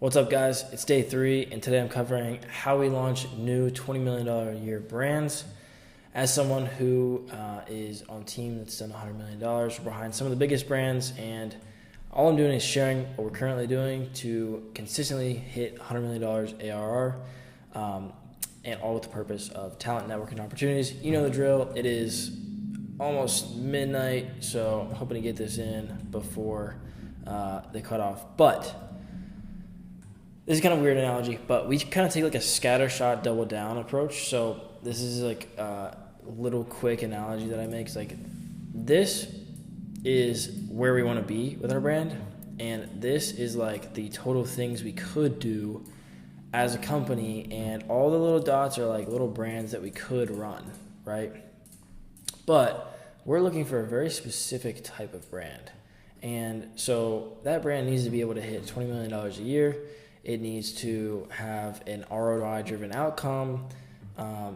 What's up, guys? It's day 3, and today I'm covering how we launch new $20 million a year brands. As someone who is on a team that's done $100 million, we're behind some of the biggest brands, and all I'm doing is sharing what we're currently doing to consistently hit $100 million ARR, and all with the purpose of talent, networking, opportunities. You know the drill. It is almost midnight, so I'm hoping to get this in before the cutoff. But this is kind of a weird analogy, but we kind of take like a scatter shot, double down approach. So this is like a little quick analogy that I make. It's like, this is where we want to be with our brand, and this is like the total things we could do as a company, and all the little dots are like little brands that we could run, right? But we're looking for a very specific type of brand. And so that brand needs to be able to hit $20 million a year. It needs to have an ROI-driven outcome.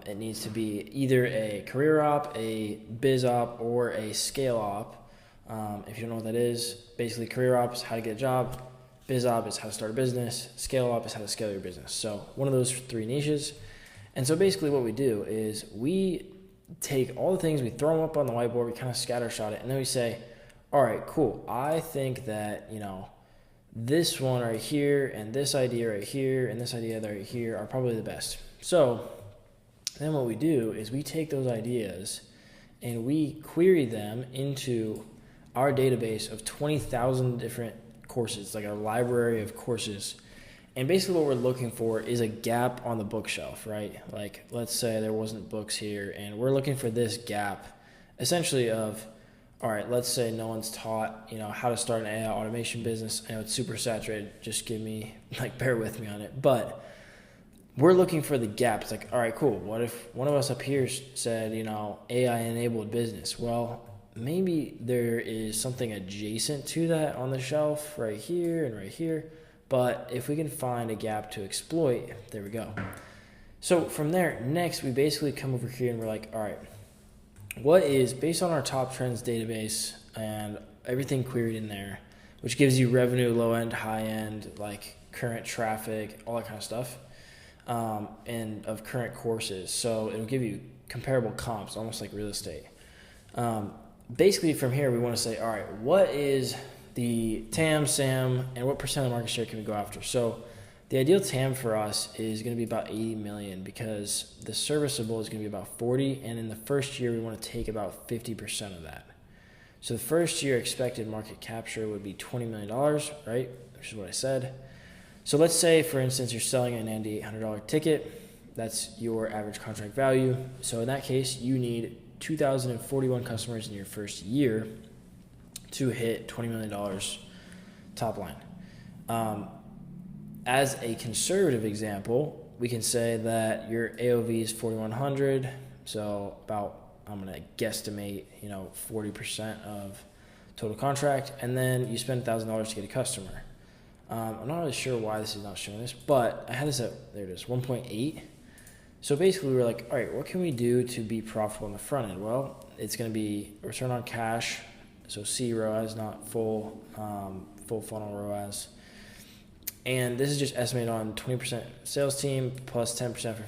It needs to be either a career op, a biz op, or a scale op. If you don't know what that is, basically career op is how to get a job. Biz op is how to start a business. Scale op is how to scale your business. So one of those 3 niches. And so basically what we do is we take all the things, we throw them up on the whiteboard, we kind of scattershot it, and then we say, all right, cool. I think that, this one right here and this idea right here and this idea right here are probably the best. So then what we do is we take those ideas and we query them into our database of 20,000 different courses, like our library of courses. And basically what we're looking for is a gap on the bookshelf, right? Like, let's say there wasn't books here, and we're looking for this gap essentially of, all right, let's say no one's taught, how to start an AI automation business. I know it's super saturated. Just bear with me on it. But we're looking for the gap. It's like, all right, cool. What if one of us up here said, AI-enabled business? Well, maybe there is something adjacent to that on the shelf right here and right here. But if we can find a gap to exploit, there we go. So from there, next, we basically come over here and we're like, all right, what is, based on our top trends database and everything queried in there, which gives you revenue, low end, high end, like current traffic, all that kind of stuff, and of current courses. So it'll give you comparable comps, almost like real estate. Basically from here, we want to say, all right, what is the TAM, SAM, and what percent of market share can we go after? So the ideal TAM for us is going to be about 80 million because the serviceable is going to be about 40, and in the first year we want to take about 50% of that. So the first year expected market capture would be $20 million, right? Which is what I said. So let's say, for instance, you're selling an $9,800 ticket. That's your average contract value. So in that case, you need 2,041 customers in your first year to hit $20 million top line. As a conservative example, we can say that your AOV is 4,100, so about, I'm going to guesstimate, 40% of total contract, and then you spend $1,000 to get a customer. I'm not really sure why this is not showing this, but I had this at, there it is, 1.8. So basically we were like, all right, what can we do to be profitable on the front end? Well, it's going to be return on cash, so C ROAS, not full funnel ROAS. And this is just estimated on 20% sales team plus 10% for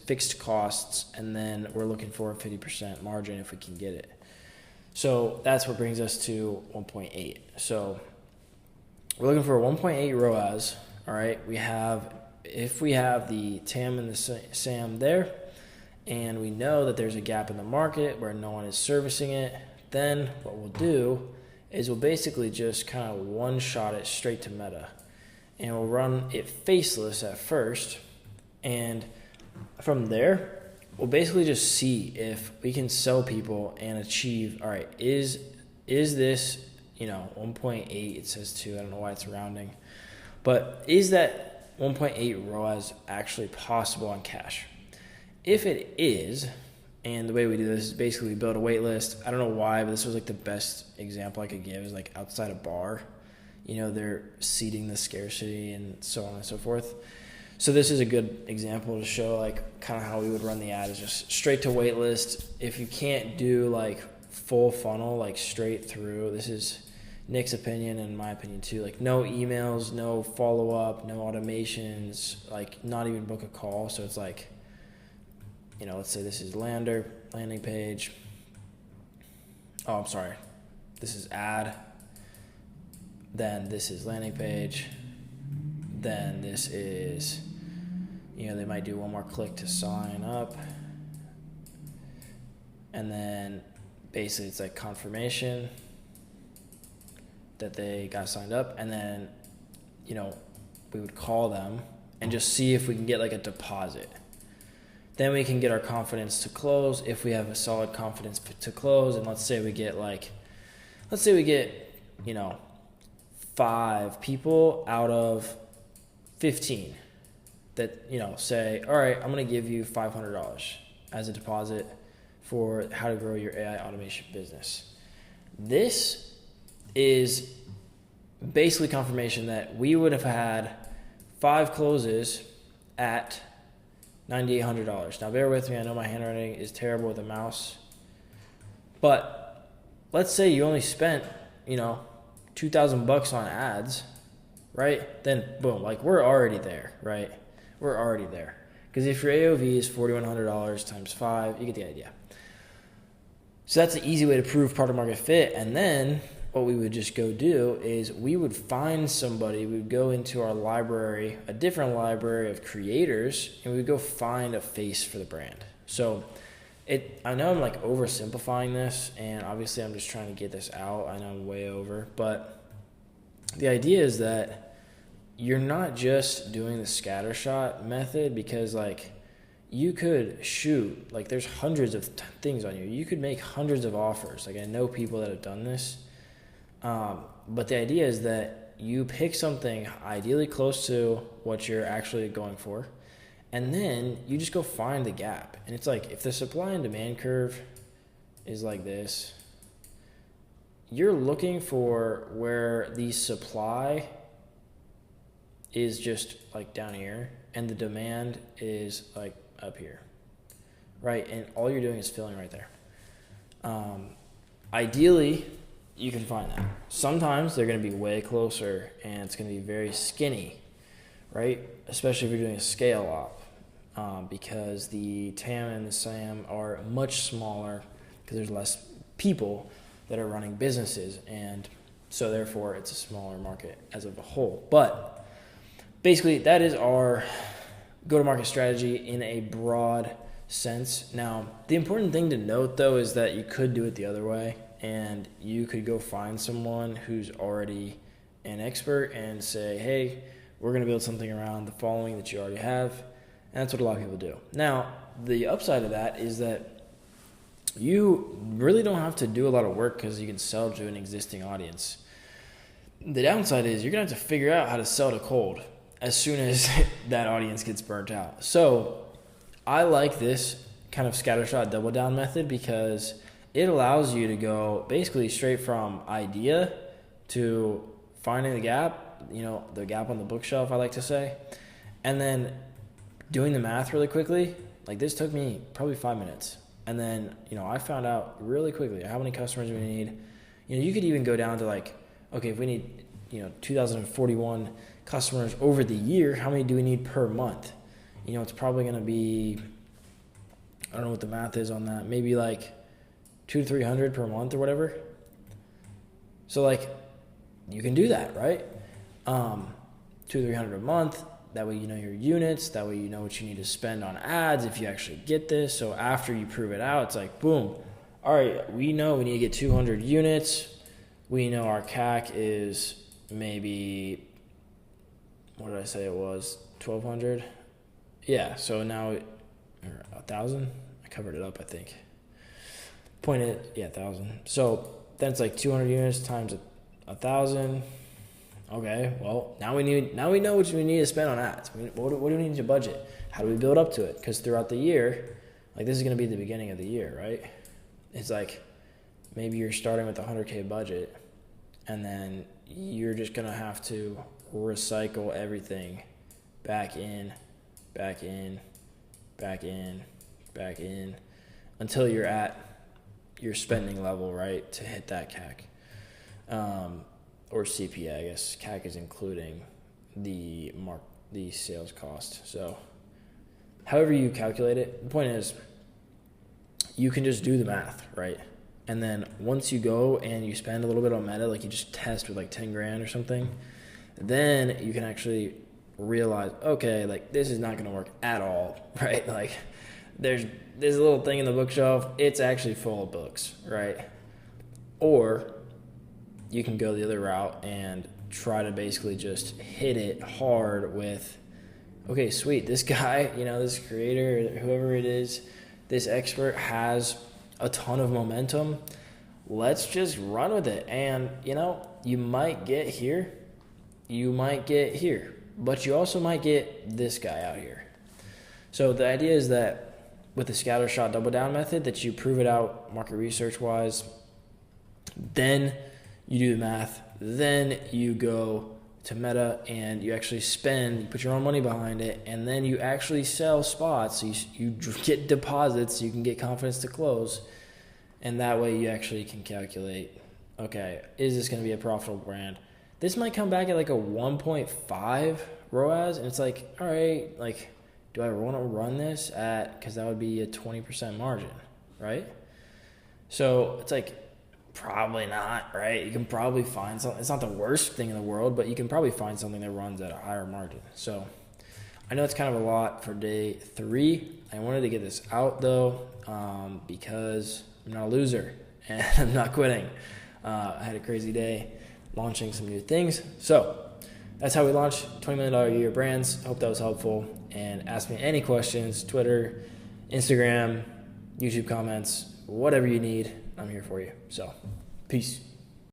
fixed costs, and then we're looking for a 50% margin if we can get it. So that's what brings us to 1.8. So we're looking for a 1.8 ROAS. All right, if we have the TAM and the SAM there, and we know that there's a gap in the market where no one is servicing it, then what we'll do is we'll basically just kind of one-shot it straight to Meta. And we'll run it faceless at first, and from there, we'll basically just see if we can sell people and achieve, all right, is this, 1.8, it says 2, I don't know why it's rounding, but is that 1.8 ROAS actually possible on cash? If it is, and the way we do this is basically we build a wait list. I don't know why, but this was like the best example I could give, is like outside a bar. They're seeding the scarcity and so on and so forth. So this is a good example to show like kind of how we would run the ad, is just straight to wait list. If you can't do like full funnel, like straight through, this is Nick's opinion and my opinion too. Like no emails, no follow up, no automations, like not even book a call. So it's like, let's say this is landing page. Oh, I'm sorry. This is ad. Then this is landing page. Then this is, they might do one more click to sign up. And then basically it's like confirmation that they got signed up. And then, we would call them and just see if we can get like a deposit. Then we can get our confidence to close if we have a solid confidence to close. And let's say we get 5 people out of 15 that, say, all right, I'm going to give you $500 as a deposit for how to grow your AI automation business. This is basically confirmation that we would have had 5 closes at $9,800. Now bear with me, I know my handwriting is terrible with a mouse, but let's say you only spent, $2,000 on ads, right? Then boom, like we're already there, right? We're already there. Because if your AOV is $4,100 times 5, you get the idea. So that's an easy way to prove product market fit. And then what we would just go do is we would find somebody, we would go into our library, a different library of creators, and we would go find a face for the brand. So I know I'm like oversimplifying this, and obviously I'm just trying to get this out. I know I'm way over, but the idea is that you're not just doing the scattershot method, because like you could shoot, like there's hundreds of things on you. You could make hundreds of offers. Like I know people that have done this. But the idea is that you pick something ideally close to what you're actually going for, and then you just go find the gap. And it's like if the supply and demand curve is like this, you're looking for where the supply is just like down here and the demand is like up here, right? And all you're doing is filling right there. Ideally, you can find that. Sometimes they're going to be way closer and it's going to be very skinny, right? Especially if you're doing a scale op, because the TAM and the SAM are much smaller because there's less people that are running businesses, and so therefore it's a smaller market as of a whole. But basically that is our go-to-market strategy in a broad sense. Now, the important thing to note though is that you could do it the other way, and you could go find someone who's already an expert and say, hey, we're going to build something around the following that you already have. And that's what a lot of people do. Now, the upside of that is that you really don't have to do a lot of work because you can sell to an existing audience. The downside is you're going to have to figure out how to sell to cold as soon as that audience gets burnt out. So I like this kind of scattershot double down method because it allows you to go basically straight from idea to finding the gap, the gap on the bookshelf, I like to say, and then doing the math really quickly. Like this took me probably 5 minutes. And then, I found out really quickly how many customers we need. You could even go down to like, okay, if we need, 2,041 customers over the year, how many do we need per month? It's probably going to be, I don't know what the math is on that, maybe like 200 to 300 per month or whatever. So like you can do that, right? 200 to 300 a month. That way you know your units. That way you know what you need to spend on ads if you actually get this. So after you prove it out, it's like, boom. All right, we know we need to get 200 units. We know our CAC is maybe, what did I say it was? 1,200? Yeah, so now, 1,000? I covered it up, I think. 1,000. So then it's like 200 units times 1,000. Okay, well, now we know what we need to spend on ads. What do we need to budget? How do we build up to it? Because throughout the year, like this is going to be the beginning of the year, right? It's like maybe you're starting with a $100K budget, and then you're just going to have to recycle everything back in, until you're at your spending level, right, to hit that CAC. or CPA, I guess. CAC is including the sales cost. So however you calculate it, the point is you can just do the math, right? And then once you go and you spend a little bit on Meta, like you just test with like 10 grand or something, then you can actually realize, okay, like this is not going to work at all, right? Like there's a little thing in the bookshelf, it's actually full of books, right? Or you can go the other route and try to basically just hit it hard with, okay, sweet, this guy, this creator, whoever it is, this expert has a ton of momentum. Let's just run with it. And, you might get here, but you also might get this guy out here. So the idea is that with the scatter shot double down method, that you prove it out market research wise, then you do the math, then you go to Meta and you actually you put your own money behind it, and then you actually sell spots. So you get deposits so you can get confidence to close. And that way you actually can calculate, okay, is this going to be a profitable brand? This might come back at like a 1.5 ROAS, and it's like, all right, like, do I want to run this because that would be a 20% margin, right? So it's like, probably not, right? You can probably find something. It's not the worst thing in the world, but you can probably find something that runs at a higher margin. So I know it's kind of a lot for day 3. I wanted to get this out, though, because I'm not a loser, and I'm not quitting. I had a crazy day launching some new things. So that's how we launch $20 million a year brands. Hope that was helpful. And ask me any questions, Twitter, Instagram, YouTube comments, whatever you need. I'm here for you. So, peace.